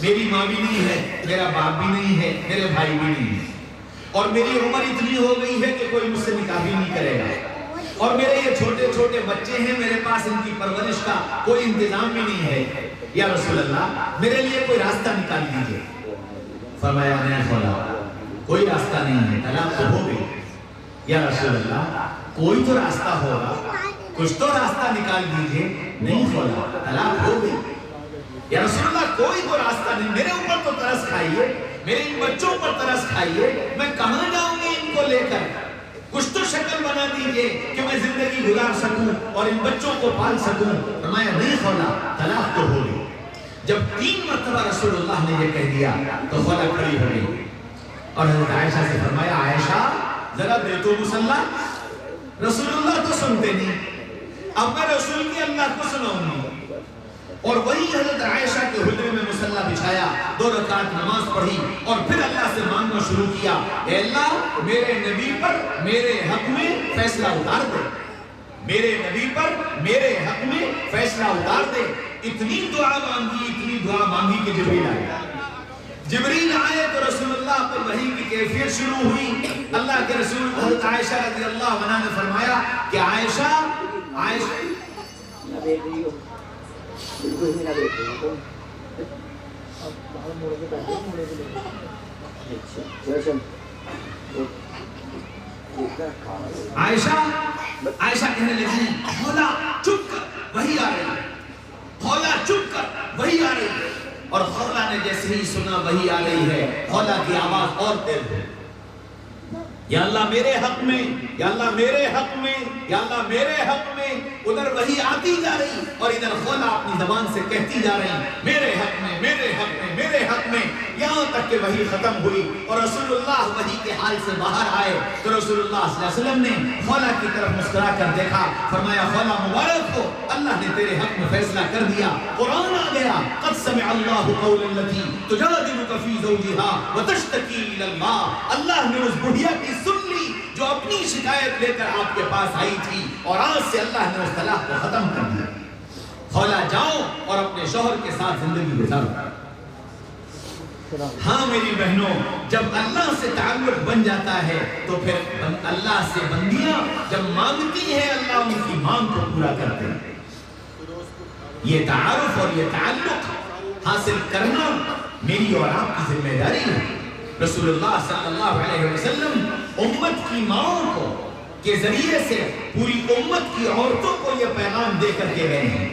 میری ماں بھی نہیں ہے، میرا باپ بھی نہیں ہے، میرے بھائی بھی نہیں ہے، اور میری عمر اتنی ہو گئی ہے کہ کوئی مجھ سے نکاح بھی نہیں کرے گا، اور میرے یہ چھوٹے چھوٹے بچے ہیں، میرے پاس ان کی پرورش کا کوئی انتظام بھی نہیں ہے، یا رسول اللہ میرے لیے کوئی راستہ نکال دیجئے۔ فرمایا نہیں خولا، کوئی راستہ نہیں ہے، طلاق تو ہو گئی۔ یا رسول اللہ کوئی تو راستہ ہوگا، کچھ تو راستہ نکال دیجئے۔ نہیں خولا، طلاق ہو گئی۔ یا رسول اللہ کوئی تو راستہ نہیں، میرے اوپر تو ترس کھائیے، میرے ان بچوں پر ترس کھائیے، میں کہاں جاؤں گی ان کو لے کر؟ کچھ تو شکل بنا دیجئے کہ میں زندگی گزار سکوں اور ان بچوں کو پال سکوں۔ فرمایا نہیں خولا، طلاق تو ہو گئی۔ جب 3 مرتبہ رسول اللہ نے یہ کہہ دیا تو خولا کھڑی ہو گئی اور حضرت عائشہ سے فرمایا عائشہ ذرا دے تو مصلی، رسول اللہ تو سنتے نہیں، اب میں رسول کی اللہ کو سناؤں گی۔ اور وہی حضرت عائشہ کے حجرے میں مصلی بچھایا، 2 رکعت نماز پڑھی اور پھر اللہ سے مانگنا شروع کیا، اے اللہ میرے نبی پر میرے حق میں فیصلہ اتار دے، میرے نبی پر میرے حق میں فیصلہ اتار دے۔ اتنی دعا مانگی کہ جبریل آیا۔ جبریل آئے تو رسول اللہ پر وحی کی کیفیت شروع ہوئی۔ اللہ کے رسول حضرت عائشہ رضی اللہ عنہ نے فرمایا کہ عائشہ عائشہ کہنے لگی خولا چپ کر وحی آ رہی ہے، خولا چپ کر وحی آ رہی ہے۔ اور خولا نے جیسے ہی سنا وحی آ رہی ہے، خولا کی آواز اور تیز ہے، یا اللہ میرے حق میں، یا اللہ میرے حق میں، یا اللہ میرے حق میں۔ ادھر وحی آتی جا رہی اور ادھر خولا اپنی زبان سے کہتی جا رہی میرے حق میں، میرے حق میں، میرے حق میں، یہاں تک کہ وحی ختم ہوئی اور رسول اللہ وحی کے حال سے باہر آئے تو رسول اللہ صلی اللہ علیہ وسلم نے خولا کی طرف مسکرا کر دیکھا، فرمایا خولا مبارک ہو، اللہ نے تیرے حق میں فیصلہ کر دیا۔ قرآن آ گیا، قد سمع اللہ قول التي تجادلك في زوجها وتشتكي الى اللہ، اللہ نے اس بڑھیا کی سن لی جو اپنی شکایت لے کر آپ کے پاس آئی تھی، اور آج سے اللہ نے اس طلاق کو ختم کر دیا۔ خولا جاؤ اور اپنے شوہر کے ساتھ زندگی گزارو۔ ہاں میری بہنوں، جب اللہ سے تعلق بن جاتا ہے تو پھر اللہ سے بندیاں جب مانگتی ہیں اللہ ان کی مانگ کو پورا کرتے ہیں۔ یہ تعارف اور یہ تعلق حاصل کرنا میری اور آپ کی ذمہ داری ہے۔ رسول اللہ صلی اللہ علیہ وسلم امت کی ماؤں کو کے ذریعے سے پوری امت کی عورتوں کو یہ پیغام دے کر کے گئے ہیں،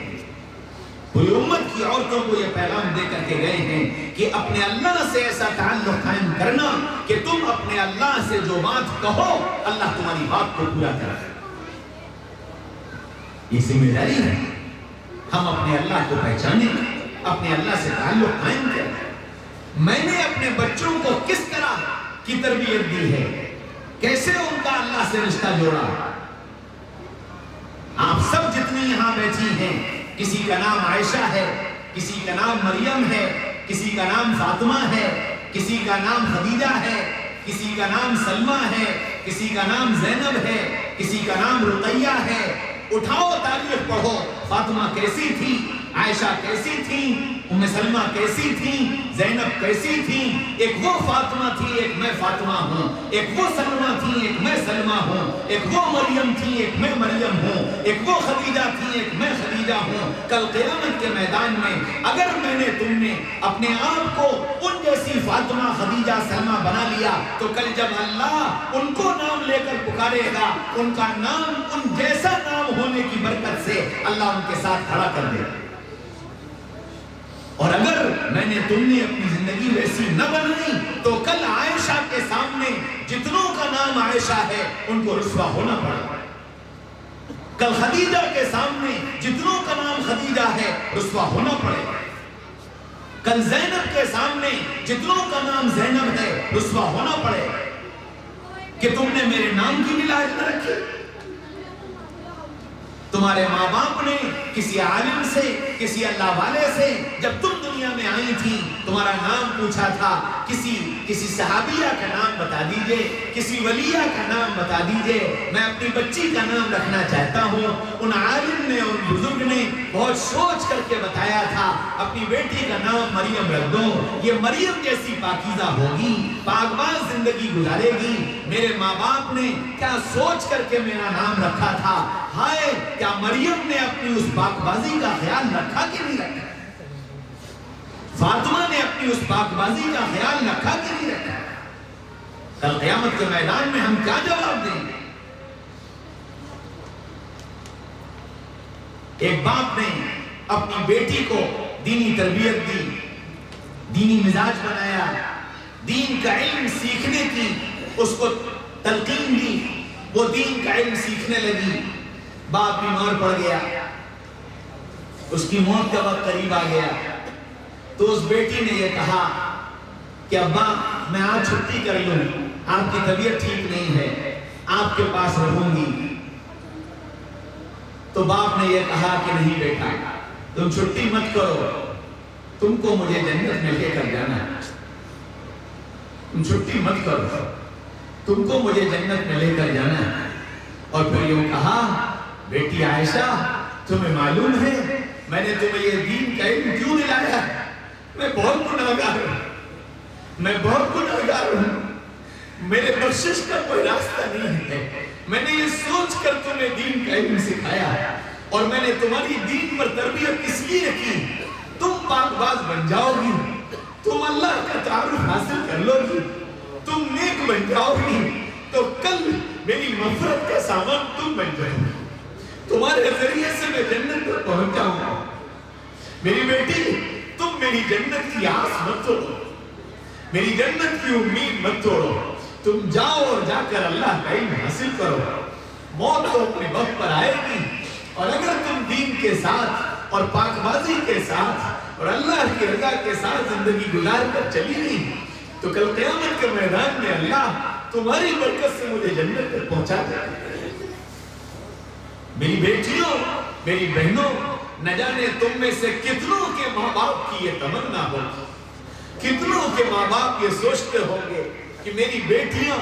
پوری امت کی عورتوں کو یہ پیغام دے کر کے گئے ہیں کہ اپنے اللہ سے ایسا تعلق قائم کرنا کہ تم اپنے اللہ سے جو بات کہو اللہ تمہاری بات کو پورا کرے۔ یہ ذمہ داری ہے، ہم اپنے اللہ کو پہچانیں، اپنے اللہ سے تعلق قائم کریں۔ میں نے اپنے بچوں کو کس طرح کی تربیت دی ہے، کیسے ان کا اللہ سے رشتہ جوڑا۔ آپ سب جتنی یہاں بیٹھی ہیں، کسی کا نام عائشہ ہے، کسی کا نام مریم ہے، کسی کا نام فاطمہ ہے، کسی کا نام خدیجہ ہے، کسی کا نام سلمہ ہے، کسی کا نام زینب ہے، کسی کا نام رقیہ ہے۔ اٹھاؤ تاریخ پڑھو، فاطمہ کیسی تھی، عائشہ کیسی تھی، ام سلمہ کیسی تھی، زینب کیسی تھی۔ ایک وہ فاطمہ تھی، ایک میں فاطمہ ہوں، ایک وہ سلمہ تھی، ایک میں سلمہ ہوں، ایک وہ مریم تھی، ایک میں مریم ہوں، ایک وہ خدیجہ تھی، ایک میں خدیجہ ہوں۔ کل قیامت کے میدان میں اگر میں نے تم نے اپنے آپ کو ان جیسی فاطمہ خدیجہ سلمہ بنا لیا تو کل جب اللہ ان کو نام لے کر پکارے گا، ان کا نام ان جیسا نام ہونے کی برکت سے اللہ ان کے ساتھ کھڑا کر دے گا۔ اور اگر میں نے تم نے اپنی زندگی ویسی نہ بنائی تو کل عائشہ کے سامنے جتنوں کا نام عائشہ ہے ان کو رسوا ہونا پڑا، کل خدیجہ کے سامنے جتنوں کا نام خدیجہ ہے رسوا ہونا پڑے، کل زینب کے سامنے جتنوں کا نام زینب ہے رسوا ہونا پڑے کہ تم نے میرے نام کی بھی لاج نہ رکھی۔ تمہارے ماں باپ نے کسی عالم سے، کسی اللہ والے سے جب تم دنیا دنیا میں آئی تھی تمہارا نام پوچھا تھا، کسی صحابیہ کا نام بتا دیجئے، کسی ولیہ کا نام بتا دیجئے، میں اپنی بچی کا نام رکھنا چاہتا ہوں۔ ان عالم نے، ان بزرگ نے بہت سوچ کر کے بتایا تھا اپنی بیٹی کا نام مریم رکھ دو، یہ مریم جیسی پاکیزہ ہوگی، پاک باز زندگی گزارے گی۔ میرے ماں باپ نے کیا سوچ کر کے میرا نام رکھا تھا، ہائے کیا مریم نے اپنی اس پاک بازی کا خیال رکھا کہ نہیں رکھا؟ فاطمہ نے اپنی اس پاک بازی کا خیال رکھا کہ نہیں رکھا؟ کل قیامت کے میدان میں ہم کیا جواب دیں گے؟ ایک باپ نے اپنی بیٹی کو دینی تربیت دی، دینی مزاج بنایا، دین کا علم سیکھنے کی اس کو تلقین دی، وہ دین کا علم سیکھنے لگی۔ باپ بیمار پڑ گیا، اس کی موت کا وقت قریب آ گیا، تو اس بیٹی نے یہ کہا کہ ابا میں آج چھٹی کر لوں، آپ کی طبیعت ٹھیک نہیں ہے، آپ کے پاس رہوں گی۔ تو باپ نے یہ کہا کہ نہیں بیٹا، تم چھٹی مت کرو، تم کو مجھے جنت میں لے کر جانا ہے، تم چھٹی مت کرو، تم کو مجھے جنت میں لے کر جانا ہے۔ اور پھر یوں کہا، بیٹی عائشہ تمہیں معلوم ہے میں نے تمہیں یہ دین کا علم کیوں دلایا؟ میں بہت گناہگار ہوں، میں بہت گناہگار ہوں، میرے بخشش کا کوئی راستہ نہیں ہے، میں نے یہ سوچ کر تمہیں دین کا علم سکھایا، اور میں نے تمہاری دین پر تربیت اس لیے کی تم پاک باز بن جاؤ گی، تم اللہ کا تعارف حاصل کر لو گی، تم نیک بن جاؤ گی، تو کل میری مغفرت کا سامان تم بن جاؤ گی، تمہارے ذریعے سے میں جنت پر پہنچ جاؤں گا۔ میری بیٹی تم میری جنت کی آس مت توڑو، میری جنت کی امید مت توڑو، تم جاؤ اور جا کر اللہ کا علم حاصل کرو، موت تو اپنے وقت پر آئے گی، اور اگر تم دین کے ساتھ اور پاک بازی کے ساتھ اور اللہ کی رضا کے ساتھ زندگی گزار کر چلی گئی تو کل قیامت کے میدان میں اللہ تمہاری برکت سے مجھے جنت پر پہنچا دے۔ میری بیٹیوں، میری بہنوں، نہ جانے تم میں سے کتنوں کے ماں باپ کی یہ تمنا ہوگی، کتنوں کے ماں باپ یہ سوچتے ہوں گے کہ میری بیٹیاں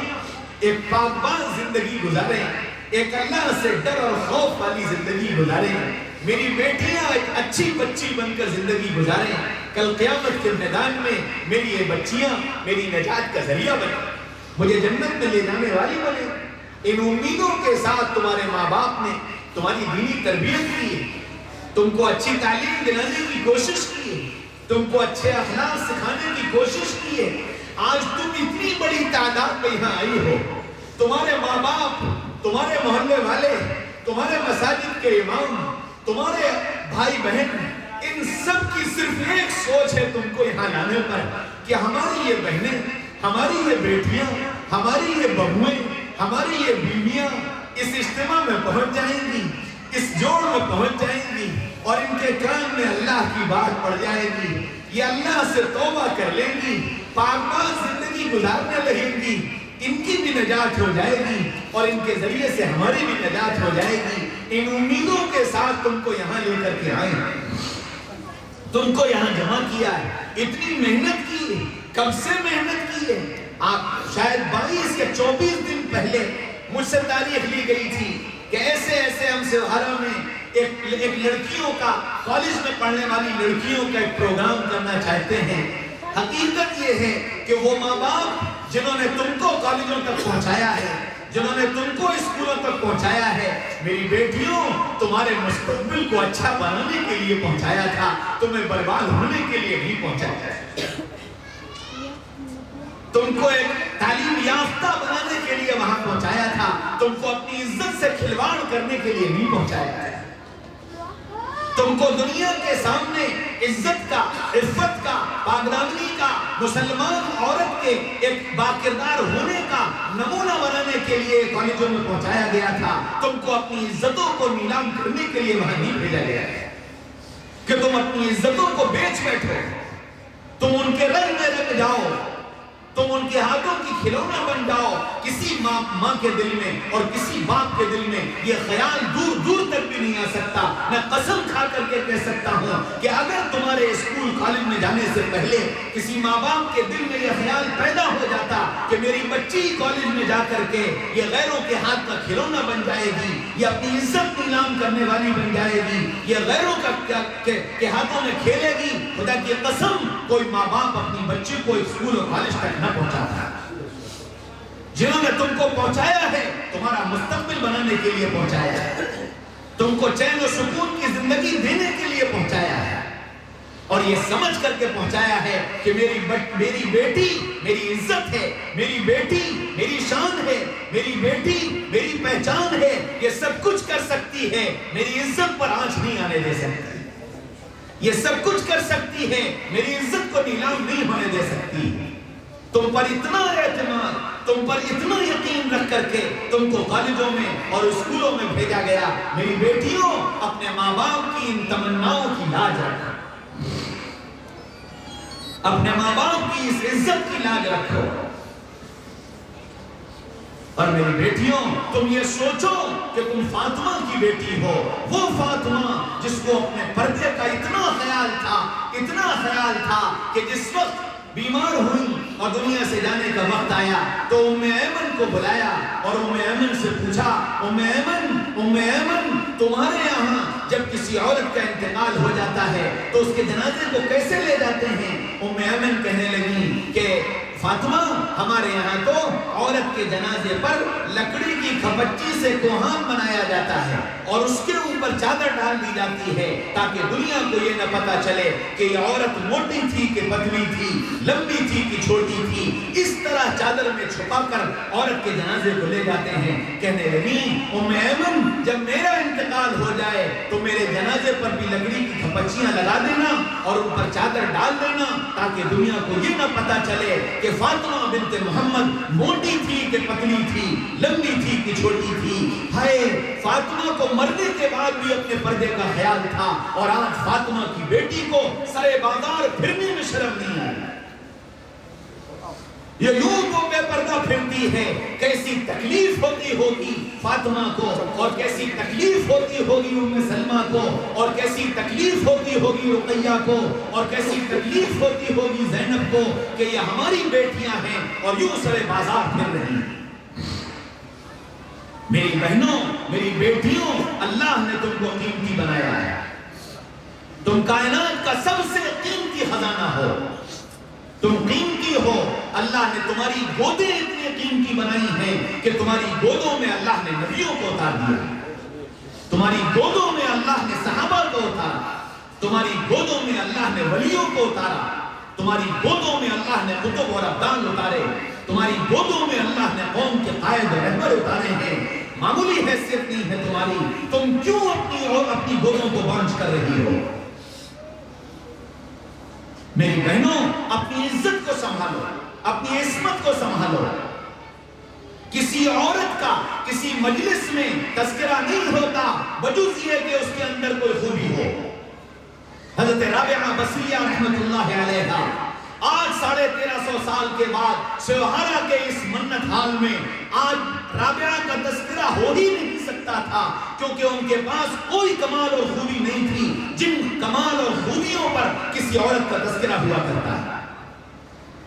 ایک پاک باز زندگی گزاریں، ایک اللہ سے ڈر اور خوف والی زندگی گزاریں، میری بیٹیاں ایک اچھی بچی بن کر زندگی گزاریں، کل قیامت کے میدان میں میری یہ بچیاں میری نجات کا ذریعہ بنیں، مجھے جنت میں لے جانے والی بنیں۔ ان امیدوں کے ساتھ تمہارے ماں باپ نے تمہاری دینی تربیت کی ہے، تم کو اچھی تعلیم دلانے کی کوشش کی ہے، تم کو اچھے اخلاق سکھانے کی کوشش کی ہے، آج تم اتنی بڑی تعداد میں یہاں آئی ہو، تمہارے ماں باپ، تمہارے محلے والے، تمہارے مساجد کے امام، تمہارے بھائی بہن، ان سب کی صرف ایک سوچ ہے تم کو یہاں لانے پر کہ ہماری یہ بہنیں، ہماری یہ بیٹیاں، ہماری یہ بہویں، ہماری یہ بیویاں اس اجتماع میں پہنچ جائیں گی، اس جوڑ میں پہنچ جائیں گی، اور ان کے کان میں اللہ کی بات پڑ جائے گی، یہ اللہ سے توبہ کر لیں گی، پاک باز زندگی گزارنے لگیں گی، ان کی بھی نجات ہو جائے گی اور ان کے ذریعے سے ہماری بھی نجات ہو جائے گی۔ ان امیدوں کے ساتھ تم کو یہاں لے کر کے آئے ہیں، تم کو یہاں جمع کیا ہے، اتنی محنت کی ہے، کب سے محنت کی ہے؟ آپ شاید 22 یا 24 دن پہلے مجھ سے تاریخ لی گئی تھی کہ ایسے ہم سہارا میں ایک لڑکیوں کا، کالج میں پڑھنے والی لڑکیوں کا ایک پروگرام کرنا چاہتے ہیں۔ حقیقت یہ ہے کہ وہ ماں باپ جنہوں نے تم کو کالجوں تک پہنچایا ہے، جنہوں نے تم کو اسکولوں تک پہنچایا ہے، میری بیٹیوں تمہارے مستقبل کو اچھا بنانے کے لیے پہنچایا تھا، تمہیں برباد ہونے کے لیے نہیں پہنچایا، تم کو ایک تعلیم یافتہ بنانے کے لیے وہاں پہنچایا تھا، تم کو اپنی عزت سے کھلواڑ کرنے کے لیے نہیں پہنچایا ہے، تم کو دنیا کے سامنے عزت کا، عفت کا، پاکدامنی کا، مسلمان عورت کے ایک باکردار ہونے کا نمونہ بنانے کے لیے کالجوں میں پہنچایا گیا تھا، تم کو اپنی عزتوں کو نیلام کرنے کے لیے وہاں نہیں بھیجا گیا ہے کہ تم اپنی عزتوں کو بیچ بیٹھو، تم ان کے رنگ میں رنگ جاؤ، تم ان کے ہاتھوں کی کھلونا بن جاؤ. کسی ماں کے دل میں اور کسی باپ کے دل میں یہ خیال دور دور تک بھی نہیں آ سکتا. میں قسم کھا کر کے کہہ سکتا ہوں کہ اگر تمہارے اسکول کالج میں جانے سے پہلے کسی ماں باپ کے دل میں یہ خیال پیدا ہو جاتا کہ میری بچی کالج میں جا کر کے یہ غیروں کے ہاتھ کا کھلونا بن جائے گی, یہ اپنی عزت نیلام کرنے والی بن جائے گی, یہ غیروں کے ہاتھوں میں کھیلے گی, خدا کی قسم کوئی ماں باپ اپنی بچی کو اسکول اور کالج تک نہ پہنچاتا. جنہوں نے تم کو پہنچایا ہے تمہارا مستقبل بنانے کے لیے پہنچایا ہے, تم کو چین و سکون کی زندگی دینے کے لیے پہنچایا ہے, اور یہ سمجھ کر کے پہنچایا ہے کہ میری بیٹی میری عزت ہے, میری بیٹی میری شان ہے, میری بیٹی میری پہچان ہے, یہ سب کچھ کر سکتی ہے, میری عزت پر آنچ نہیں آنے دے سکتی, یہ سب کچھ کر سکتی ہے, میری عزت کو نیلام نہیں ہونے دے سکتی. تم پر اتنا اعتماد, تم پر اتنا یقین رکھ کر کے تم کو کالجوں میں اور اسکولوں میں بھیجا گیا. میری بیٹیوں, اپنے ماں باپ کی ان تمناؤں کی لاج رکھو, اپنے ماں باپ کی اس عزت کی لاج رکھو. اور میری بیٹیوں, تم یہ سوچو کہ تم فاطمہ کی بیٹی ہو, وہ فاطمہ جس کو اپنے پردے کا اتنا خیال تھا کہ جس وقت بیمار ہوئی اور دنیا سے جانے کا وقت آیا تو ام ایمن کو بلایا اور ام ایمن سے پوچھا, ام ایمن تمہارے یہاں جب کسی عورت کا انتقال ہو جاتا ہے تو اس کے جنازے کو کیسے لے جاتے ہیں؟ ام ایمن کہنے لگی کہ فاطمہ, ہمارے یہاں تو عورت کے جنازے پر لکڑی کی کھپچی سے کوہان بنایا جاتا ہے اور اس کے اوپر چادر ڈال دی جاتی ہے تاکہ دنیا کو یہ نہ پتا چلے کہ یہ عورت موٹی تھی کہ پتلی تھی, لمبی تھی کہ چھوٹی تھی. اس طرح چادر میں چھپا کر عورت کے جنازے کو لے جاتے ہیں. کہنے لگی ام ایمن, جب میرا انتقال ہو جائے تو میرے جنازے پر بھی لکڑی کی کھپچیاں لگا دینا اور اوپر چادر ڈال دینا تاکہ دنیا کو یہ نہ پتا چلے کہ فاطمہ بنت محمد موٹی تھی کہ پتلی تھی, لمبی تھی کہ چھوٹی تھی. ہائے, فاطمہ کو مرنے کے بعد بھی اپنے پردے کا خیال تھا اور آج فاطمہ کی بیٹی کو سرے بازار پھرنے میں شرم نہیں آئی. یہ یوں کو بے پردہ پھرتی ہے. کیسی تکلیف ہوتی ہوگی فاطمہ کو, اور کیسی تکلیف ہوتی ہوگی ام سلمہ کو, اور کیسی تکلیف ہوتی ہوگی رقیہ کو, اور کیسی تکلیف ہوتی ہوگی زینب کو کہ یہ ہماری بیٹیاں ہیں اور یوں سرے بازار پھر رہی ہیں. میری بہنوں, میری بیٹیوں, اللہ نے تم کو قیمتی بنایا ہے. تم کائنات کا سب سے قیمتی خزانہ ہو, تم قیمتی ہو. اللہ نے تمہاری گودیں اتنی قیمتی بنائی ہیں کہ تمہاری گودوں میں اللہ نے نبیوں کو اتار دیا, تمہاری گودوں میں اللہ نے صحابہ کو اتارا, تمہاری گودوں میں اللہ نے ولیوں کو اتارا, تمہاری گودوں میں اللہ نے قطب اور ابدال اتارے, تمہاری گودوں میں اللہ نے قوم کے قائد و رہبر اتارے ہیں. معمولی حیثیت نہیں ہے تمہاری, تم کیوں اپنی گودوں کو بانجھ کر رہی ہو؟ میری بہنوں, اپنی عزت کو سنبھالو, اپنی عصمت کو سنبھالو. کسی عورت کا کسی مجلس میں تذکرہ نہیں ہوتا بجز یہ کہ اس کے اندر کوئی خوبی ہو. حضرت رابعہ بصریہ رحمت اللہ علیہا آج 1350 سال کے بعد سیوہارا کے اس منت حال میں آج رابعہ کا تذکرہ ہو ہی نہیں سکتا تھا کیونکہ ان کے پاس کوئی کمال اور خوبی نہیں تھی جن کمال اور خوبیوں پر کسی عورت کا تذکرہ ہوا کرتا ہے.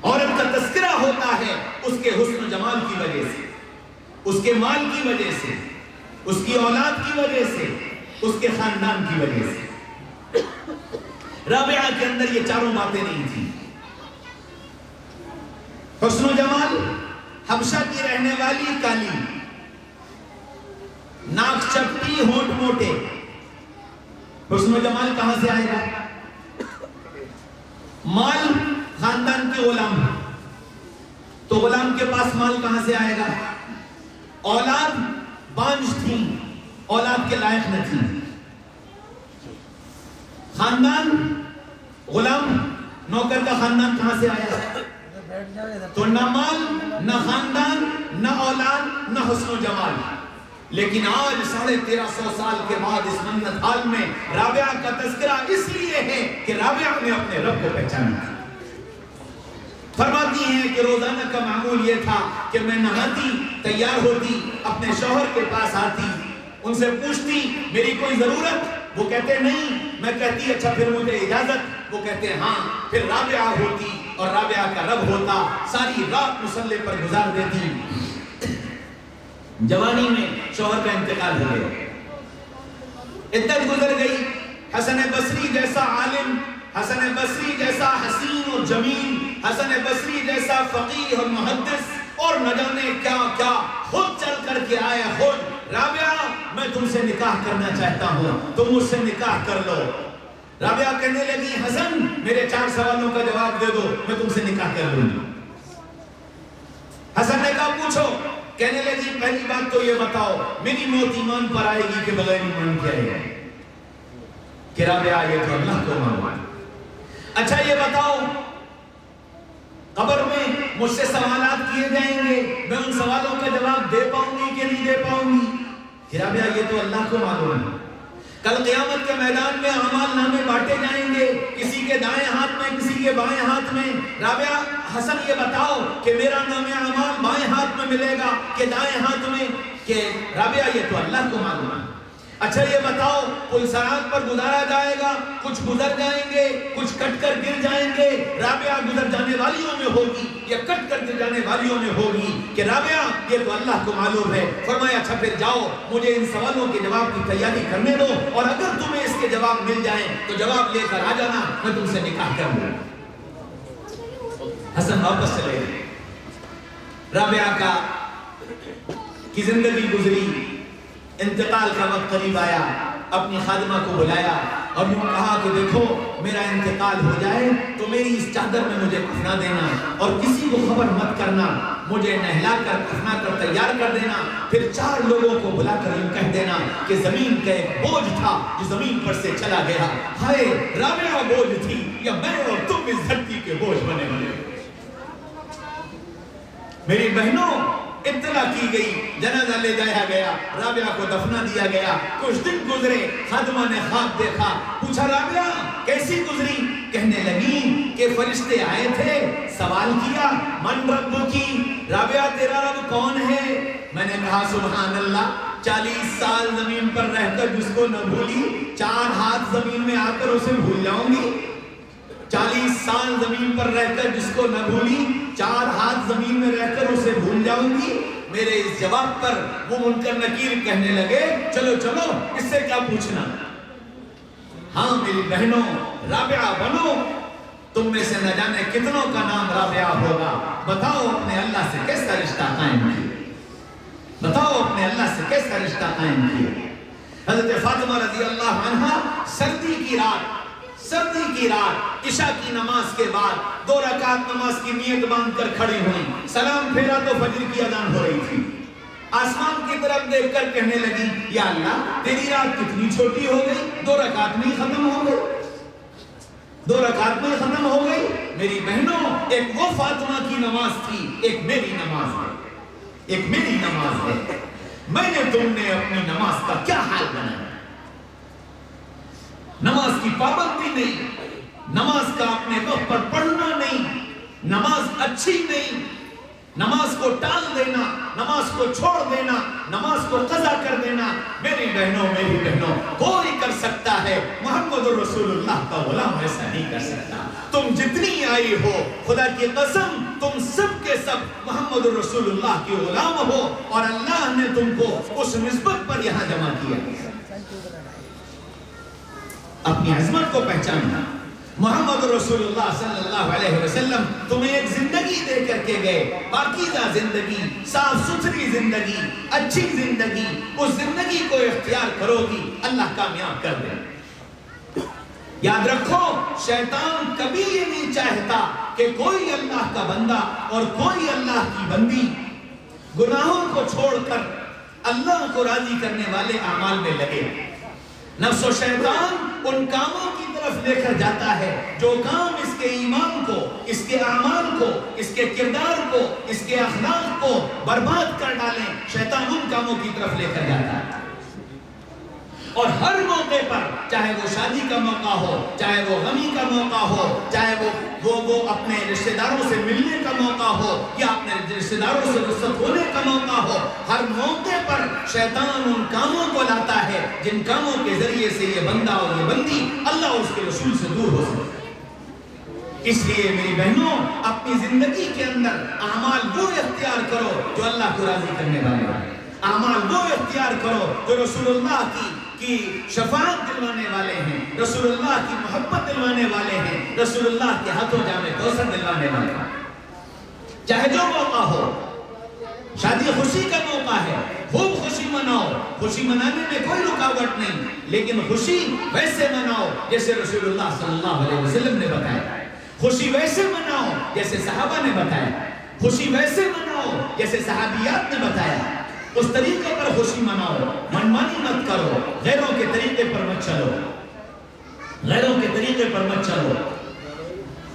عورت کا تذکرہ ہوتا ہے اس کے حسن و جمال کی وجہ سے, اس کے مال کی وجہ سے, اس کی اولاد کی وجہ سے, اس کے خاندان کی وجہ سے. رابعہ کے اندر یہ چاروں باتیں نہیں تھیں. حسن و جمال, حبشہ کی رہنے والی کالی, ناک چپٹی ہونٹ موٹے. حسن و جمال کہاں سے آئے گا؟ مال خاندان کے غلام, تو غلام کے پاس مال کہاں سے آئے گا؟ اولاد بانجھ تھی, اولاد کے لائق نہ تھی. خاندان غلام, نوکر کا خاندان کہاں سے آیا؟ تو نہ مال, نہ خاندان, نہ اولاد, نہ حسن و جمال. لیکن آج 1350 سال کے بعد اس منت حال میں رابعہ کا تذکرہ اس لیے ہے کہ رابعہ نے اپنے رب کو پہچانا. فرماتی ہیں کہ روزانہ کا معمول یہ تھا کہ میں نہاتی، تیار ہوتی، اپنے شوہر کے پاس آتی، ان سے پوچھتی میری کوئی ضرورت، وہ کہتے نہیں، میں کہتی اچھا پھر مجھے اجازت، وہ کہتے ہاں، پھر رابعہ ہوتی اور رابعہ کا رب ہوتا، ساری رات مصلے پر گزار دیتی۔ جوانی میں شوہر کا انتقال ہو گیا، عدت گزر گئی، حسن بصری جیسا عالم، حسن بصری جیسا حسین اور جمیل، حسن بصری جیسا فقیہ اور محدث اور نہ جانے کیا کیا خود چل کر کے آیا، خود رابعہ میں تم سے نکاح کرنا چاہتا ہوں، تم مجھ سے نکاح کر لو۔ رابعہ کہنے لگی حسن میرے 4 سوالوں کا جواب دے دو، میں تم سے نکاح کر لوں گی۔ حسن نے کہا پوچھو، کہنے لگی پہلی بات تو یہ بتاؤ میری موت ایمان پر آئے گی کہ بغیر ایمان کے آئے گی؟ کہ رابعہ یہ تو اللہ کو معلوم ہے۔ اچھا یہ بتاؤ قبر میں مجھ سے سوالات کیے جائیں گے، میں ان سوالوں کا جواب دے پاؤں گی کہ نہیں دے پاؤں گی؟ کہ رابعہ یہ تو اللہ کو معلوم ہے۔ کل قیامت کے میدان میں اعمال نامے بانٹے جائیں گے، کسی کے دائیں ہاتھ میں کسی کے بائیں ہاتھ میں۔ رابعہ حسن یہ بتاؤ کہ میرا نام اعمال بائیں ہاتھ میں ملے گا کہ دائیں ہاتھ میں؟ کہ رابعہ یہ تو اللہ کو معلوم ہے۔ اچھا یہ بتاؤ پل صراط پر گزارا جائے گا، کچھ گزر جائیں گے، کچھ کٹ کر گر جائیں گے، رابعہ گزر جانے والیوں میں ہوگی یا کٹ کر گر جانے والیوں میں ہوگی؟ کہ رابعہ یہ تو اللہ کو معلوم ہے۔ فرمایا اچھا پھر جاؤ مجھے ان سوالوں کے جواب کی تیاری کرنے دو، اور اگر تمہیں اس کے جواب مل جائیں تو جواب لے کر آ جانا، میں تم سے نکاح کر لوں۔ حسن واپس چلے گئے، رابعہ کی زندگی گزری، انتقال کا وقت قریب آیا، اپنی خادمہ کو بلایا اور یوں کہا کہ دیکھو میرا انتقال ہو جائے تو میری اس چادر میں مجھے کفنا دینا اور کسی کو خبر مت کرنا، مجھے نہلا کر کفنا کر تیار کر دینا، پھر 4 لوگوں کو بلا کر یوں کہہ دینا کہ زمین کا ایک بوجھ تھا جو زمین پر سے چلا گیا، ہائے رابعہ بوجھ تھی یا میں اور تم اس دھرتی کے بوجھ بنے بنے۔ میری بہنوں اطلاع کی گئی، جنازہ لے جایا گیا، رابعہ کو دفنا دیا گیا، کچھ دن گزرے، خادمہ نے خواب دیکھا، پوچھا رابعہ کیسی گزری؟ کہنے لگی کہ فرشتے آئے تھے، سوال کیا من رب کی، رابعہ تیرا رب کون ہے؟ میں نے کہا سبحان اللہ، 40 سال زمین پر رہ کر جس کو نہ بھولی، 4 ہاتھ زمین میں آ کر اسے بھول جاؤں گی؟ 40 سال زمین پر رہ کر جس کو نہ بھولی، 4 ہاتھ زمین میں رہ کر اسے بھول جاؤں گی؟ میرے اس جواب پر وہ منکر نکیر کہنے لگے چلو چلو اس سے کیا پوچھنا، ہاں میری بہنوں رابعہ بنو، تم میں سے نہ جانے کتنوں کا نام رابعہ ہوگا، بتاؤ اپنے اللہ سے کیسا رشتہ قائم کیا، بتاؤ اپنے اللہ سے کیسا رشتہ قائم کیا۔ حضرت فاطمہ رضی اللہ عنہا سردی کی رات عشاء کی نماز کے بعد 2 رکعت نماز کی نیت باندھ کر کھڑی ہوئی، سلام پھیرا تو فجر کی اذان ہو رہی تھی، آسمان کی طرف دیکھ کر کہنے لگی یا اللہ تیری رات کتنی چھوٹی ہو گئی، 2 رکعت میں ختم ہو گئی، 2 رکعت میں ختم ہو گئی۔ میری بہنوں ایک وہ فاطمہ کی نماز تھی، ایک میری نماز ہے، ایک میری نماز ہے۔ میں نے تم نے اپنی نماز کا کیا حال بنایا؟ نماز کی پابندی نہیں، نماز کا اپنے وقت پر پڑھنا نہیں، نماز اچھی نہیں، نماز کو ٹال دینا، نماز کو چھوڑ دینا، نماز کو قضا کر دینا۔ میری بہنوں کوئی کر سکتا ہے، محمد رسول اللہ کا غلام ایسا نہیں کر سکتا۔ تم جتنی آئی ہو خدا کی قسم تم سب کے سب محمد رسول اللہ کی غلام ہو، اور اللہ نے تم کو اس نسبت پر یہاں جمع کیا۔ اپنی عظمت کو پہچاننا، محمد رسول اللہ صلی اللہ علیہ وسلم تمہیں ایک زندگی دے کر کے گئے، پاکیزہ زندگی، صاف ستھری زندگی، اچھی زندگی، اس زندگی کو اختیار کرو گی اللہ کامیاب کر دے۔ یاد رکھو شیطان کبھی یہ نہیں چاہتا کہ کوئی اللہ کا بندہ اور کوئی اللہ کی بندی گناہوں کو چھوڑ کر اللہ کو راضی کرنے والے اعمال میں لگے۔ نفس و شیطان ان کاموں کی طرف لے کر جاتا ہے جو کام اس کے ایمان کو، اس کے اعمال کو، اس کے کردار کو، اس کے اخلاق کو برباد کر ڈالیں، شیطان ان کاموں کی طرف لے کر جاتا ہے۔ اور ہر موقع پر، چاہے وہ شادی کا موقع ہو، چاہے وہ غمی کا موقع ہو، چاہے وہ اپنے رشتہ داروں سے ملنے کا موقع ہو یا اپنے رشتہ داروں سے رخصت ہونے کا موقع ہو، ہر موقع پر شیطان ان کاموں کو لاتا ہے جن کاموں کے ذریعے سے یہ بندہ اور یہ بندی اللہ اور اس کے رسول سے دور ہو سکے۔ اس لیے میری بہنوں، اپنی زندگی کے اندر اعمال وہ اختیار کرو جو اللہ کو راضی کرنے والے ہیں، اعمال وہ اختیار کرو جو رسول اللہ کی شفاعت دلوانے والے ہیں، رسول اللہ کی محبت دلوانے والے ہیں، رسول اللہ کے ہاتھوں جام کوثر دلوانے والے ہیں۔ چاہے جو موقع ہو، شادی خوشی کا موقع ہے، خوب خوشی مناؤ، خوشی منانے میں کوئی رکاوٹ نہیں، لیکن خوشی ویسے مناؤ جیسے رسول اللہ صلی اللہ علیہ وسلم نے بتایا، خوشی ویسے مناؤ جیسے صحابہ نے بتایا، خوشی ویسے مناؤ جیسے صحابیات نے بتایا، اس طریقے پر خوشی مناؤ، منمانی مت کرو، غیروں کے طریقے پر مت چلو، غیروں کے طریقے پر مت چلو،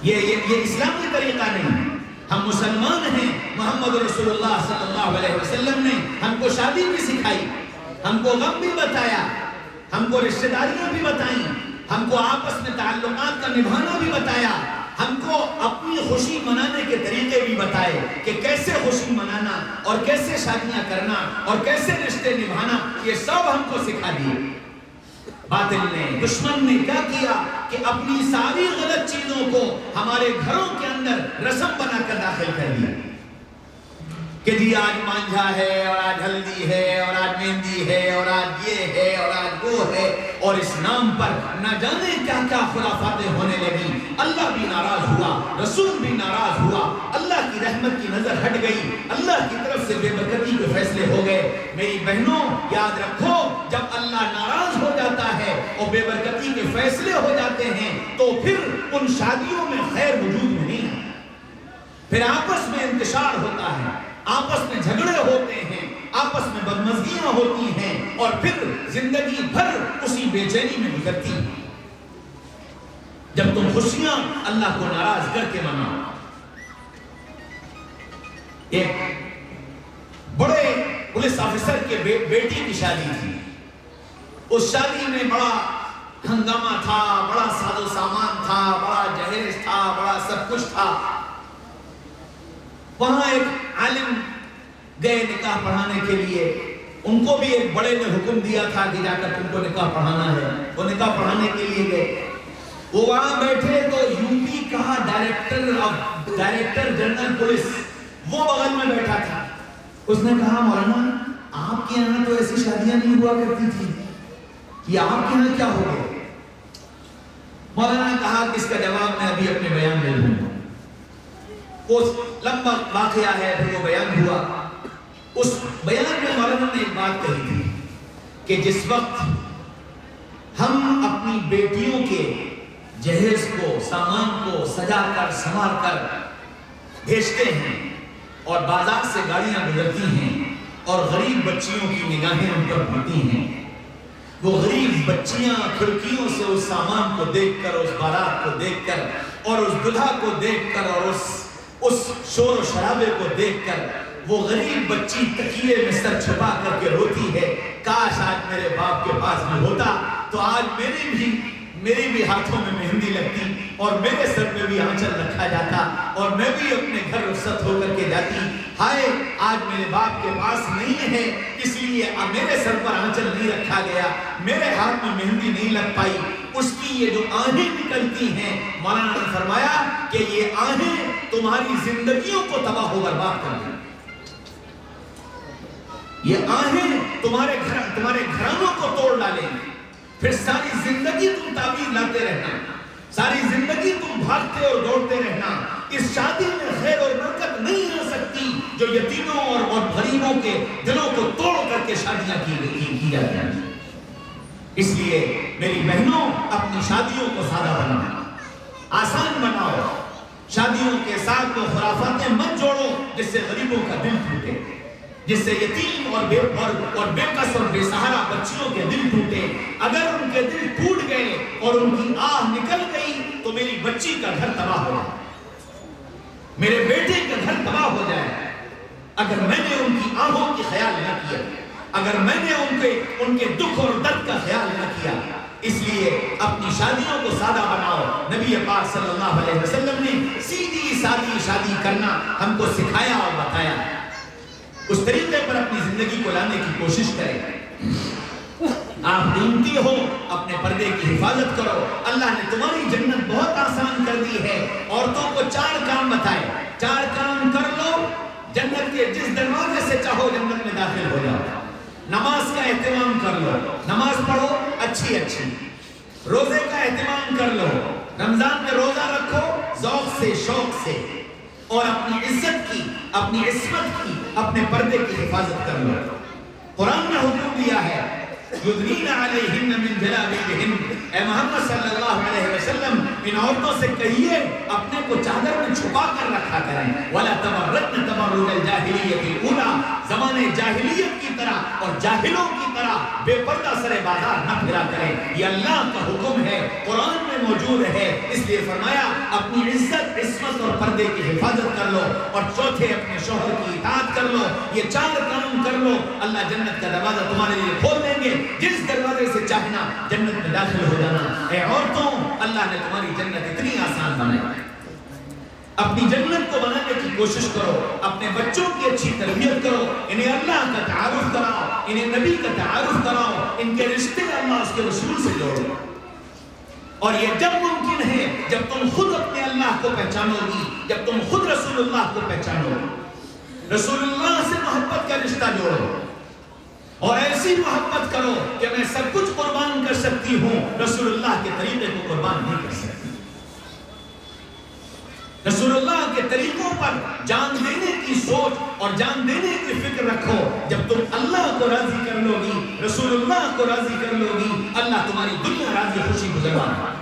یہ اسلامی طریقہ نہیں۔ ہم مسلمان ہیں، محمد رسول اللہ صلی اللہ علیہ وسلم نے ہم کو شادی بھی سکھائی، ہم کو غم بھی بتایا، ہم کو رشتہ داریاں بھی بتائیں، ہم کو آپس میں تعلقات کا نبھانا بھی بتایا، ہم کو اپنی خوشی منانے کے طریقے بھی بتائے کہ کیسے خوشی منانا اور کیسے شادیاں کرنا اور کیسے رشتے نبھانا، یہ سب ہم کو سکھا دیے۔ باطل نے، دشمن نے کیا کیا کہ اپنی ساری غلط چیزوں کو ہمارے گھروں کے اندر رسم بنا کر داخل کر دیا کہ جی آج مانجھا ہے اور آج ہلدی ہے اور آج مہندی ہے اور آج یہ ہے اور آج وہ ہے، اور اس نام پر نہ جانے کیا کیا خرافاتیں ہونے لگی۔ اللہ بھی ناراض ہوا، رسول بھی ناراض ہوا، اللہ کی رحمت کی نظر ہٹ گئی، اللہ کی طرف سے بے برکتی کے فیصلے ہو گئے۔ میری بہنوں یاد رکھو، جب اللہ ناراض ہو جاتا ہے اور بے برکتی کے فیصلے ہو جاتے ہیں تو پھر ان شادیوں میں خیر وجود میں نہیں ہے، پھر آپس میں انتشار ہوتا ہے، آپس میں جھگڑے ہوتے ہیں، آپس میں بدمزگیاں ہوتی ہیں اور پھر زندگی بھر اسی بے چینی میں گزرتی ہے۔ جب تم خوشیاں اللہ کو ناراض کر کے مناؤ۔ ایک بڑے پولیس آفیسر کے بیٹی کی شادی تھی، اس شادی میں بڑا ہنگامہ تھا، بڑا ساز و سامان تھا، بڑا جہیز تھا، بڑا سب کچھ تھا۔ وہاں ایک عالم گئے نکاح پڑھانے کے لیے، ان کو بھی ایک بڑے نے حکم دیا تھا کہ جا کر تم کو نکاح پڑھانا ہے، وہ نکاح پڑھانے کے لیے گئے۔ وہ وہاں بیٹھے تو یو پی کا ڈائریکٹر جنرل پولیس وہ بغل میں بیٹھا تھا۔ اس نے کہا مولانا آپ کے یہاں تو ایسی شادیاں نہیں ہوا کرتی تھی، یہ آپ کے یہاں کیا ہو گیا؟ مولانا نے کہا کہ اس کا جواب میں ابھی اپنے بیان میں دوں گا۔ وہ لمبا واقعہ ہے، پھر وہ بیان ہوا۔ اس بیان میں مولانا نے ایک بات کہی تھی کہ جس وقت ہم اپنی بیٹیوں کے جہیز کو، سامان کو سجا کر سنوار کر بھیجتے ہیں اور بازار سے گاڑیاں گزرتی ہیں اور غریب بچیوں کی نگاہیں ان پر پڑتی ہیں، وہ غریب بچیاں کھڑکیوں سے اس سامان کو دیکھ کر، اس بارات کو دیکھ کر اور اس دلہا کو دیکھ کر اور اس شور و شرابے کو دیکھ کر وہ غریب بچی تکیے میں سر چھپا کر کے روتی ہے، کاش آج میرے باپ کے پاس میں ہوتا تو آج میری بھی ہاتھوں میں مہندی لگتی اور میرے سر پہ بھی آنچل رکھا جاتا اور میں بھی اپنے گھر رخصت ہو کر کے جاتی۔ ہائے آج میرے باپ کے پاس نہیں ہے، اس لیے اب میرے سر پر آنچل نہیں رکھا گیا، میرے ہاتھ میں مہندی نہیں لگ پائی۔ اس کی یہ جو آہیں نکلتی ہیں، مولانا نے فرمایا کہ یہ آہیں تمہاری زندگیوں کو تباہ و برباد کر دیں، یہ آہیں تمہارے گھرانوں کو توڑ ڈالیں، پھر ساری زندگی تم تعبیر لاتے رہنا، ساری زندگی تم بھاگتے اور دوڑتے رہنا۔ اس شادی میں خیر اور برکت نہیں آ سکتی جو یتیموں اور غریبوں کے دلوں کو توڑ کر کے شادیاں کی جاتی ہیں۔ اس لیے میری بہنوں اپنی شادیوں کو سادہ بناؤ، آسان بناؤ، شادیوں کے ساتھ وہ خرافاتیں مت جوڑو جس سے غریبوں کا دل ٹوٹے، جس سے یتیم اور بے کس اور بے سہارا بچیوں کے دل ٹوٹے۔ اگر ان کے دل ٹوٹ گئے اور ان کی آہ نکل گئی تو میری بچی کا گھر تباہ ہو جائے، میرے بیٹے کا گھر تباہ ہو جائے۔ اگر میں نے ان کی آہوں کی خیال نہ کیا، اگر میں نے ان کے دکھ اور درد کا خیال نہ کیا. اس لیے اپنی شادیوں کو سادہ بناؤ. نبی پاک صلی اللہ علیہ وسلم نے سیدھی سادی شادی کرنا ہم کو سکھایا اور بتایا. اس طریقے پر اپنی زندگی کو لانے کی کوشش کریں. آپ ڈھونڈتی ہو اپنے پردے کی حفاظت کرو. اللہ نے تمہاری جنت بہت آسان کر دی ہے. عورتوں کو 4 کام بتائے. 4 کام کر لو, جنت کے جس دروازے سے چاہو جنت میں داخل ہو جاؤ. نماز کا اہتمام کر لو, نماز پڑھو اچھی. روزے کا اہتمام کر لو, رمضان میں روزہ رکھو ذوق سے شوق سے. اور اپنی عزت کی, اپنی عصمت کی, اپنے پردے کی حفاظت کر لو. قرآن نے حکم دیا ہے یدنین علیہن من جلابیبہن. اے محمد صلی اللہ علیہ وسلم ان عورتوں سے کہیے اپنے کو چادر میں چھپا کر رکھا کریں. ولا تبرجن تبرج الجاہلیۃ الاولی. زمانے جاہلیت کی طرح اور جاہلوں کی طرح بے پردہ سرے بازار نہ پھرا کریں. یہ اللہ کا حکم ہے, قرآن میں موجود ہے. اس لیے فرمایا اپنی عزت, عصمت اور پردے کی حفاظت کر لو. اور چوتھے اپنے شوہر کی اطاعت کر لو. یہ 4 کام کر لو, اللہ جنت کا دروازہ تمہارے لیے کھول دیں گے. جس دروازے سے چاہنا جنت میں داخل ہو جانا. اے عورتوں, اللہ نے تمہاری جنت اتنی آسان بنائی. اپنی جنت کو بنانے کی کوشش کرو. اپنے بچوں کی اچھی تربیت کرو. انہیں اللہ کا تعارف کراؤ, انہیں نبی کا تعارف کراؤ. ان کے رشتے اللہ اس کے رسول سے جوڑو. اور یہ جب ممکن ہے جب تم خود اپنے اللہ کو پہچانو گی, جب تم خود رسول اللہ کو پہچانو. رسول اللہ سے محبت کا رشتہ جوڑو اور ایسی محبت کرو کہ میں سب کچھ قربان کر سکتی ہوں, رسول اللہ کے طریقے کو قربان نہیں کر سکتی. رسول اللہ کے طریقوں پر جان دینے کی سوچ اور جان دینے کی فکر رکھو. جب تم اللہ کو راضی کر لو گی, رسول اللہ کو راضی کر لو گی, اللہ تمہاری دنیا راضی خوشی گزروانا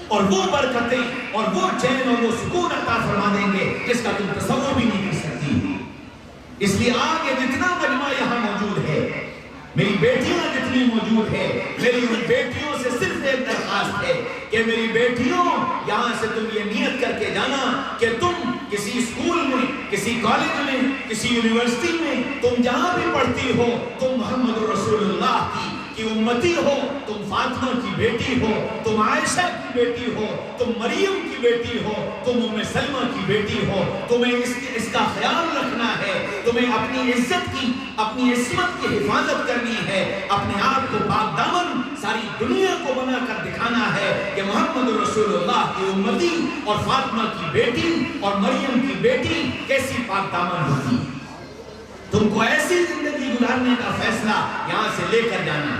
اور وہ برکتیں اور وہ چین اور وہ سکون عطا فرما دیں گے جس کا تم تصور بھی نہیں کر سکتی. اس لیے آگے جتنا مجمع یہاں موجود ہے, میری بیٹیاں جتنی موجود ہے, میری ان بیٹیوں سے صرف ایک درخواست ہے کہ میری بیٹیوں یہاں سے تم یہ نیت کر کے جانا کہ تم کسی اسکول میں, کسی کالج میں, کسی یونیورسٹی میں, تم جہاں بھی پڑھتی ہو تم محمد رسول اللہ کی امتی ہو. تم فاطمہ کی بیٹی ہو, تم عائشہ کی بیٹی ہو, تم مریم کی بیٹی ہو, تم ام سلمہ کی بیٹی ہو. تمہیں اس کا خیال رکھنا ہے. تمہیں اپنی عزت کی, اپنی عصمت کی حفاظت کرنی ہے. اپنے آپ کو پاک دامن ساری دنیا کو بنا کر دکھانا ہے کہ محمد رسول اللہ کی امتی اور فاطمہ کی بیٹی اور مریم کی بیٹی کیسی پاک دامن ہوتی. تم کو ایسی زندگی گزارنے کا فیصلہ یہاں سے لے کر جانا.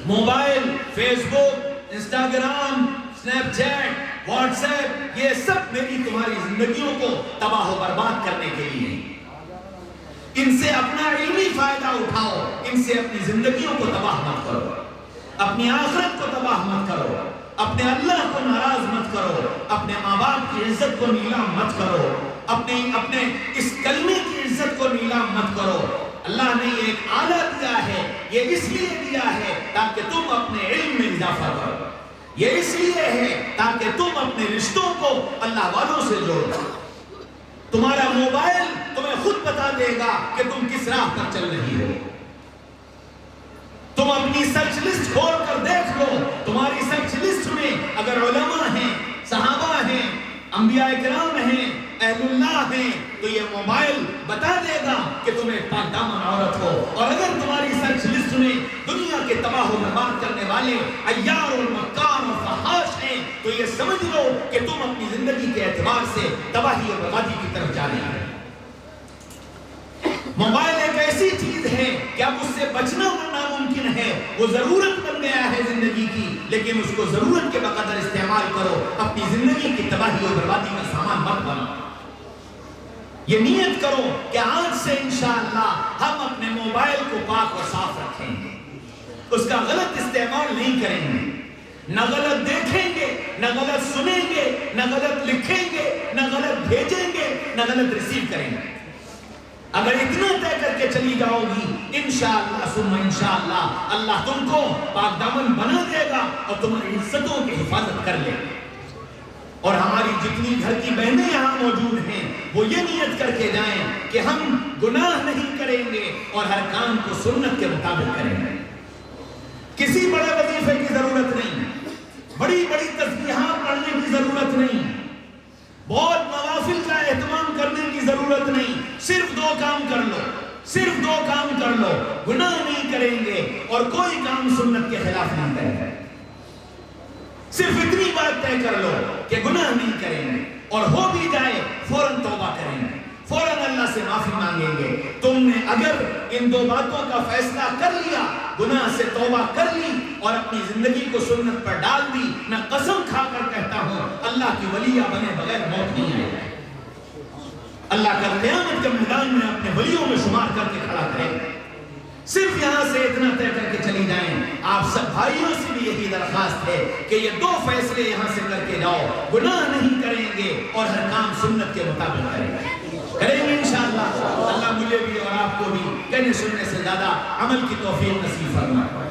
Mobile, Facebook, Instagram, Snapchat, WhatsApp, یہ سب میری تمہاری زندگیوں کو تباہ و برباد کرنے کے لیے. ان سے اپنا علمی فائدہ اٹھاؤ, ان سے اپنی زندگیوں کو تباہ مت کرو, اپنی آخرت کو تباہ مت کرو, اپنے اللہ کو ناراض مت کرو, اپنے ماں باپ کی عزت کو نیلام مت کرو, اپنے اس کلمے کی عزت کو نیلام مت کرو. اللہ نے یہ ایک آلہ دیا ہے, یہ اس لیے دیا ہے تاکہ تم اپنے علم میں اضافہ کرو. یہ اس لیے ہے تاکہ تم اپنے رشتوں کو اللہ والوں سے جوڑو. تمہارا موبائل تمہیں خود بتا دے گا کہ تم کس راہ پر چل رہی ہو. تم اپنی سرچ لسٹ کھول کر دیکھ لو. تمہاری سرچ لسٹ میں اگر علماء ہیں, صحابہ ہیں, انبیاء کرام ہیں, اہل اللہ ہیں, تو یہ موبائل بتا دے گا کہ تم ایک پاک دامن عورت ہو. اور اگر تمہاری سرچ لسٹ میں دنیا کے تباہ و برباد کرنے والے عیار اور مکار اور فحاش ہیں, تو یہ سمجھ لو کہ تم اپنی زندگی کے اعتبار سے تباہی اور بربادی کی طرف جا رہے ہیں. موبائل ایک ایسی چیز ہے کہ اب اس سے بچنا ناممکن ہے. وہ ضرورت بن گیا ہے زندگی کی, لیکن اس کو ضرورت کے بقدر استعمال کرو. اپنی زندگی کی تباہی اور بربادی کا سامان مت بنو. یہ نیت کرو کہ آج سے انشاءاللہ ہم اپنے موبائل کو پاک و صاف رکھیں گے, اس کا غلط استعمال نہیں کریں گے, نہ غلط دیکھیں گے, نہ غلط سنیں گے, نہ غلط لکھیں گے, نہ غلط بھیجیں گے, نہ غلط ریسیو کریں گے. اگر اتنا طے کر کے چلی جاؤ گی, انشاءاللہ ثم انشاءاللہ اللہ تم کو پاک دامن بنا دے گا اور تمہاری عزتوں کی حفاظت کر لے گا. اور ہماری جتنی گھر کی بہنیں یہاں موجود ہیں وہ یہ نیت کر کے جائیں کہ ہم گناہ نہیں کریں گے اور ہر کام کو سنت کے مطابق کریں گے. کسی بڑے وظیفے کی ضرورت نہیں، بڑی بڑی تسبیحات پڑھنے کی ضرورت نہیں، بہت نوافل کا اہتمام کرنے کی ضرورت نہیں. صرف 2 کام کر لو، صرف 2 کام کر لو. گناہ نہیں کریں گے اور کوئی کام سنت کے خلاف نہیں کریں گے. صرف اتنی بات طے کر لو کہ گناہ نہیں کریں گے، اور ہو بھی جائے فوراً توبہ کریں گے، فوراً اللہ سے معافی مانگیں گے. تم نے اگر ان 2 باتوں کا فیصلہ کر لیا، گناہ سے توبہ کر لی اور اپنی زندگی کو سنت پر ڈال دی، میں قسم کھا کر کہتا ہوں اللہ کی ولیہ بنے بغیر موت نہیں آئے گا. اللہ کا قیامت کے میدان میں اپنے ولیوں میں شمار کر کے کھڑا کرے گا. صرف یہاں سے اتنا طے کر کے چلی جائیں. آپ سب بھائیوں سے بھی یہی درخواست ہے کہ یہ 2 فیصلے یہاں سے کر کے جاؤ. گناہ نہیں کریں گے اور ہر کام سنت کے مطابق کریں گے انشاءاللہ. اللہ مجھے بھی اور آپ کو بھی کہنے سننے سے زیادہ عمل کی توفیق نصیب فرمائے.